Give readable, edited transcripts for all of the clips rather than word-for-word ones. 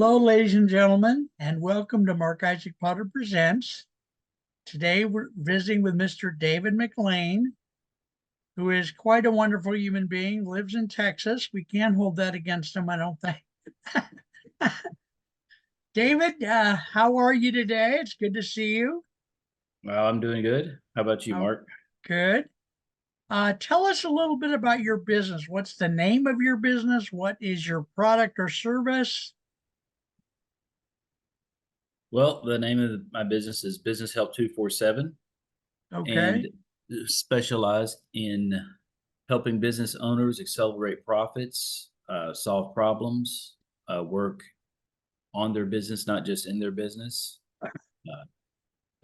Hello, ladies and gentlemen, and welcome to Mark Isaac Potter Presents. Today we're visiting with Mr. David McLain, who is quite a wonderful human being, lives in Texas. We can't hold that against him, I don't think. David, how are you today? It's good to see you. Well, I'm doing good. How about you, Oh, Mark? good. Tell us a little bit about your business. What's the name of your business? What is your product or service? Well, the name of my business is Business Help 247 Okay. and specialize in helping business owners accelerate profits, solve problems, work on their business, not just in their business, uh,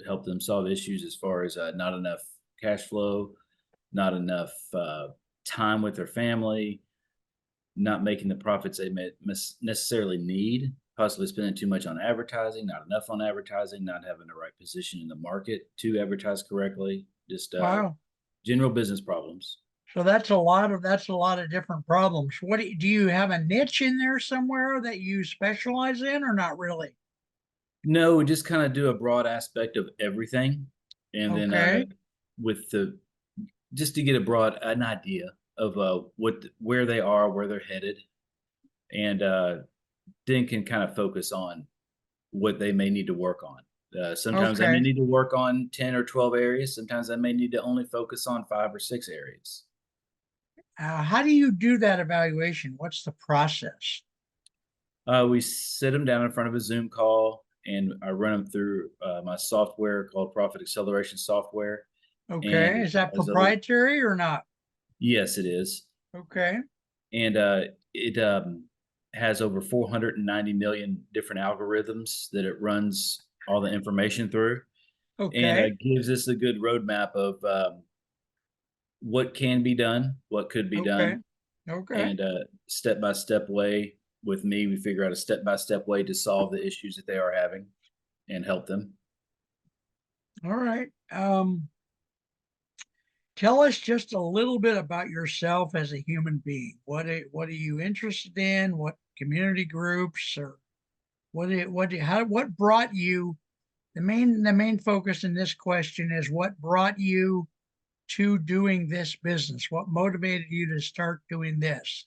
help them solve issues as far as not enough cash flow, not enough time with their family, not making the profits they necessarily need, possibly spending too much on advertising, not enough on advertising, not having the right position in the market to advertise correctly, just Wow. general business problems. So that's a lot of different problems. What do you have a niche in there somewhere that you specialize in or not really? No, we just kind of do a broad aspect of everything, and then Okay. with the just to get an idea of where they are, where they're headed, and then can kind of focus on what they may need to work on. Sometimes I may Okay. need to work on 10 or 12 areas. Sometimes I may need to only focus on 5 or 6 areas. How do you do that evaluation? What's the process? We sit them down in front of a Zoom call and I run them through my software called Profit Acceleration Software. And Okay. it Is that has proprietary or not? yes, it is. Okay. And it has over 490 million different algorithms that it runs all the information through and Okay. gives us a good roadmap of what can be done, what could be Okay. done, Okay. and step by step way with me, we figure out a step by step way to solve the issues that they are having and help them. All right. Tell us just a little bit about yourself as a human being. What are you interested in? What community groups or what brought you the main focus in this question is what brought you to doing this business? What motivated you to start doing this?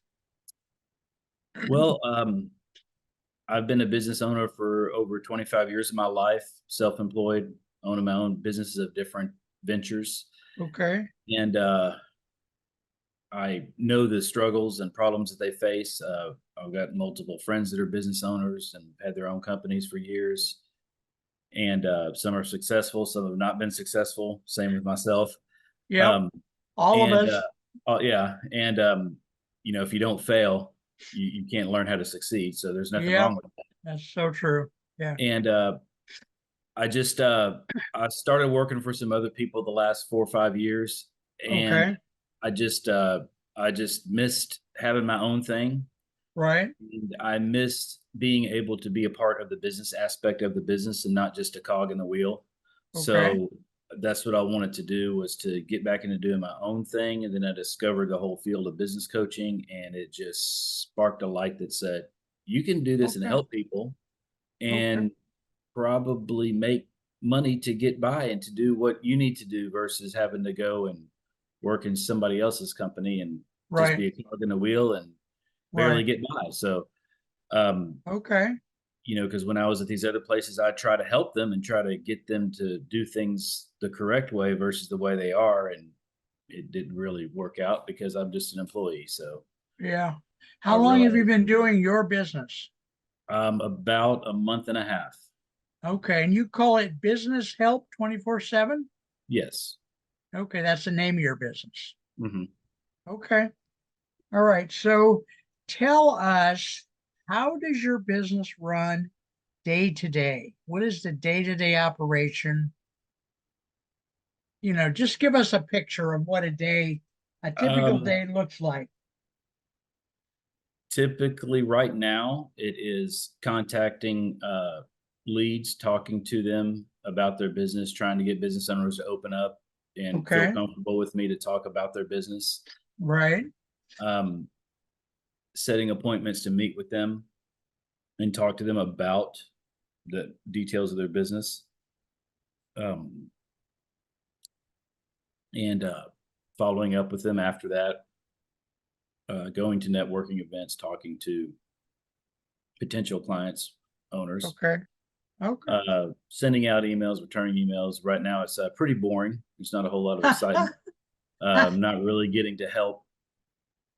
Well, I've been a business owner for over 25 years of my life, self-employed, owning my own businesses of different ventures, Okay. and I know the struggles and problems that they face. I've got multiple friends that are business owners and had their own companies for years, and some are successful, some have not been successful. Same with myself. Yep. Um, All of and us. yeah, and if you don't fail, you can't learn how to succeed. So there's nothing Yep. wrong with that. That's so true. Yeah. And I just I started working for some other people the last 4 or 5 years, and Okay. I just uh, I just missed having my own thing. Right. And I missed being able to be a part of the business aspect of the business and not just a cog in the wheel. Okay. So that's what I wanted to do was to get back into doing my own thing. And then I discovered the whole field of business coaching and it just sparked a light that said, you can do this and Okay. help people Okay. and probably make money to get by and to do what you need to do versus having to go and work in somebody else's company and just Right. be a cog in the wheel and barely Right. get by. So um, Okay. because when I was at these other places, I try to help them and try to get them to do things the correct way versus the way they are. And it didn't really work out because I'm just an employee. So Yeah. I How long have you realized been doing your business? about a month and a half. Okay. And you call it Business Help 24/7? Yes. Okay. That's the name of your business. Hmm. Okay. All right. So tell us, how does your business run day to day? What is the day-to-day operation? Just give us a picture of what a typical Um, day looks like. Typically, right now, it is contacting leads, talking to them about their business, trying to get business owners to open up and feel Okay. comfortable with me to talk about their business. Right. Um, Setting appointments to meet with them and talk to them about the details of their business. Um, and following up with them after that, going to networking events, talking to potential clients, owners, Okay. Okay. sending out emails, returning emails. Right now, it's pretty boring. There's not a whole lot of excitement. Not really getting to help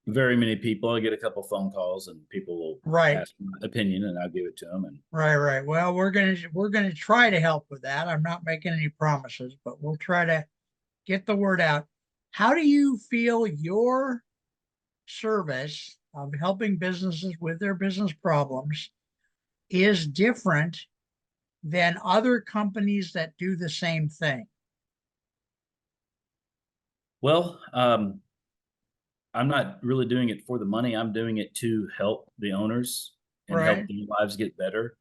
very many people. I get a couple phone calls, and people will Right. ask my opinion, and I'll give it to them. And Right. Right. Well, we're gonna try to help with that. I'm not making any promises, but we'll try to get the word out. How do you feel your service of helping businesses with their business problems is different than other companies that do the same thing? well, I'm not really doing it for the money. I'm doing it to help the owners and help Right. their lives get better.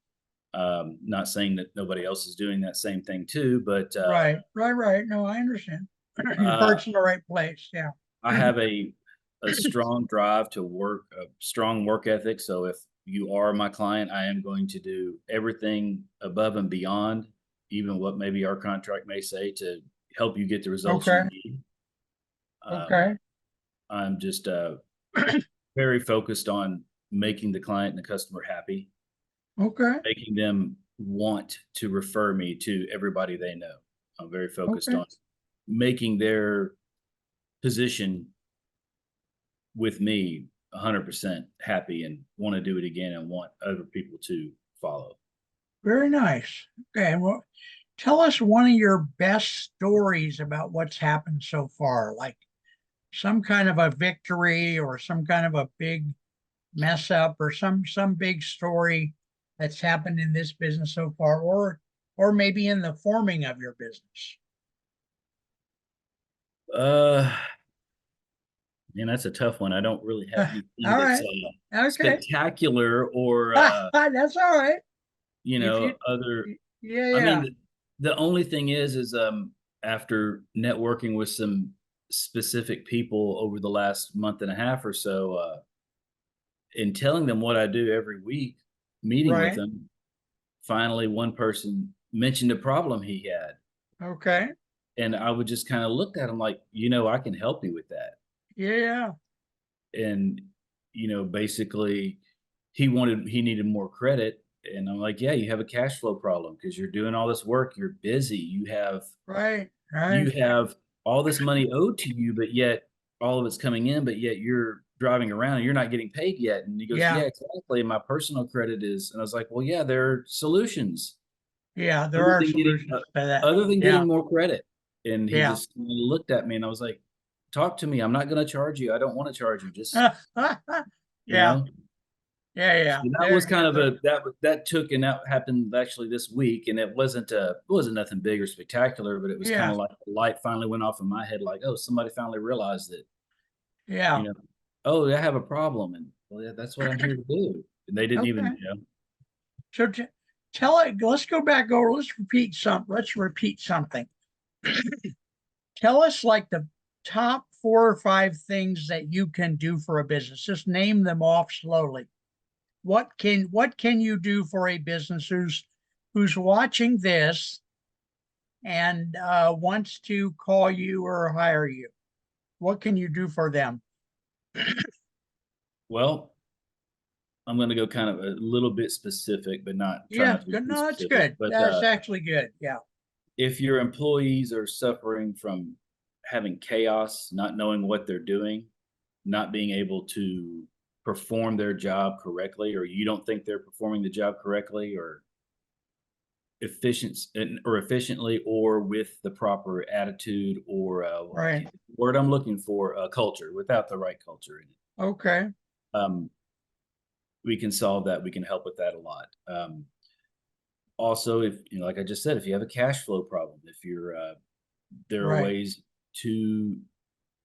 Not saying that nobody else is doing that same thing too, but Right. Right. Right. No, I understand. Your uh, heart's in the right place. Yeah. I have a strong drive to work, a strong work ethic. So if you are my client, I am going to do everything above and beyond, even what maybe our contract may say, to help you get the results you Okay. need. Um, Okay. I'm just very focused on making the client and the customer happy, Okay. making them want to refer me to everybody they know. I'm very focused Okay. on making their position with me 100% happy and want to do it again and want other people to follow. Very nice. Okay. Well, tell us one of your best stories about what's happened so far, like some kind of a victory or some kind of a big mess up or some big story that's happened in this business so far, or maybe in the forming of your business. Uh, Man, that's a tough one. I don't really have All anything that's right. Okay. spectacular or That's all right. If you, other. yeah, I mean, yeah. the only thing is after networking with some specific people over the last month and a half or so, and telling them what I do every week, meeting with Right. them, finally one person mentioned a problem he had. Okay. And I would just kind of looked at him like, I can help you with that. Yeah, yeah. And, basically he needed more credit. And I'm like, yeah, you have a cash flow problem because you're doing all this work. You're busy. Right. You Right. have all this money owed to you, but yet all of it's coming in, but yet you're driving around and you're not getting paid yet. And he goes, yeah, Yeah. exactly. My personal credit is, and I was like, well, yeah, there are solutions Yeah. There other are than getting, solutions to that. other than Yeah. getting more credit. And he Yeah. just looked at me and I was like, talk to me. I'm not going to charge you. I don't want to charge you. Just, you Yeah. know, Yeah. so Yeah. that was There, kind of there, that took, and that happened actually this week, and it wasn't nothing big or spectacular, but it was kind yeah. of like the light finally went off in my head, like, oh, somebody finally realized that, you Yeah. know, oh, I have a problem, and well, yeah, that's what I'm here to do, and they didn't even, Okay. So tell it, let's go back over, let's repeat something. Tell us like the top 4 or 5 things that you can do for a business. Just name them off slowly. What can you do for a business who's watching this and wants to call you or hire you? What can you do for them? well, I'm going to go kind of a little bit specific, but not try Yeah, not to be good. too No, that's specific. good. But That's actually good. Yeah. if your employees are suffering from having chaos, not knowing what they're doing, not being able to perform their job correctly, or you don't think they're performing the job correctly or efficiently or with the proper attitude or Right. word I'm looking for, culture, without the right culture in it. Okay. Um, we can solve that. We can help with that a lot. Also, if like I just said, if you have a cash flow problem, if you're there are Right. ways to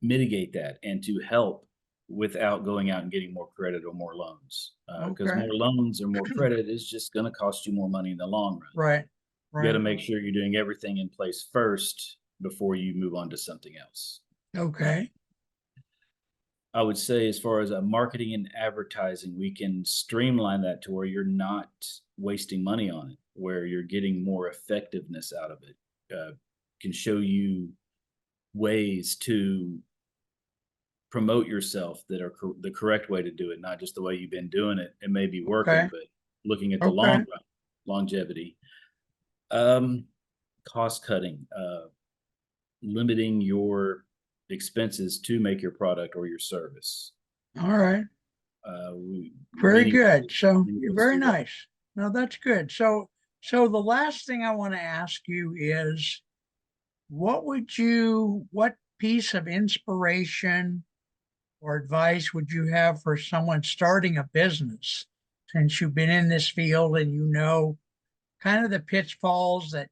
mitigate that and to help without going out and getting more credit or more loans. Because Okay. more loans or more credit is just going to cost you more money in the long run. Right. You got to Right. make sure you're doing everything in place first before you move on to something else. Okay. I would say as far as marketing and advertising, we can streamline that to where you're not wasting money on it, where you're getting more effectiveness out of it. Can show you ways to promote yourself that are the correct way to do it, not just the way you've been doing it. It may be Okay. working, but looking at the long Okay. run, longevity, um, cost cutting, limiting your expenses to make your product or your service. All right. Very Many good. So many you're ways to very do that. nice. No, that's good. So the last thing I want to ask you is what piece of inspiration or advice would you have for someone starting a business since you've been in this field and you know kind of the pitfalls that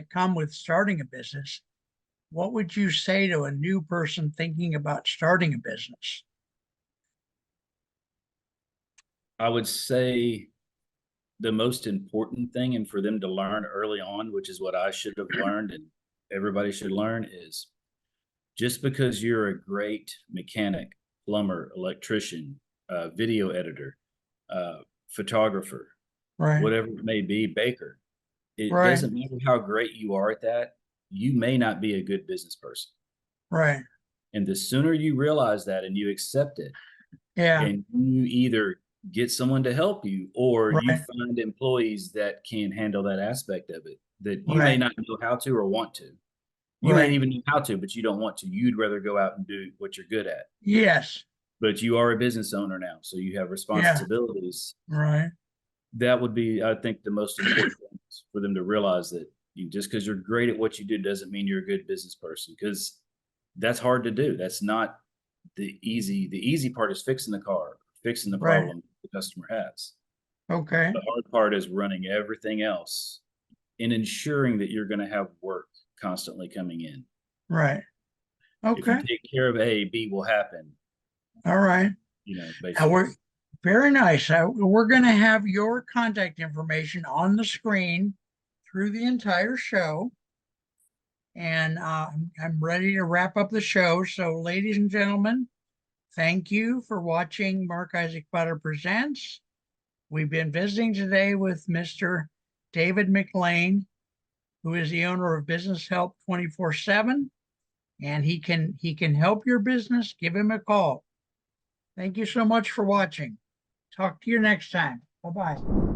come with starting a business? What would you say to a new person thinking about starting a business? I would say the most important thing, and for them to learn early on, which is what I should have learned and everybody should learn, is just because you're a great mechanic, plumber, electrician, video editor, uh, photographer, Right, whatever it may be, baker, it right, doesn't matter how great you are at that, you may not be a good business person. right. And the sooner you realize that and you accept it, Yeah, and you either get someone to help you or you right, find employees that can handle that aspect of it that you may right, not know how to or want to. You may right. even know how to, but you don't want to. You'd rather go out and do what you're good at. Yes. But you are a business owner now, so you have Yeah, responsibilities. right. That would be, I think, the most important thing is for them to realize that just because you're great at what you do doesn't mean you're a good business person, because that's hard to do. That's not the easy part is fixing the car, fixing the Right. problem the customer has. Okay. The hard part is running everything else and ensuring that you're going to have work constantly coming in. Right. If you Okay. take care of A, B will happen, All right. Now basically. we're very nice. We're going to have your contact information on the screen through the entire show. And I'm ready to wrap up the show. So, ladies and gentlemen, thank you for watching Mark Isaac Butter Presents. We've been visiting today with Mr. David McLain, who is the owner of Business Help 24/7, and he can help your business. Give him a call. Thank you so much for watching. Talk to you next time. Bye-bye.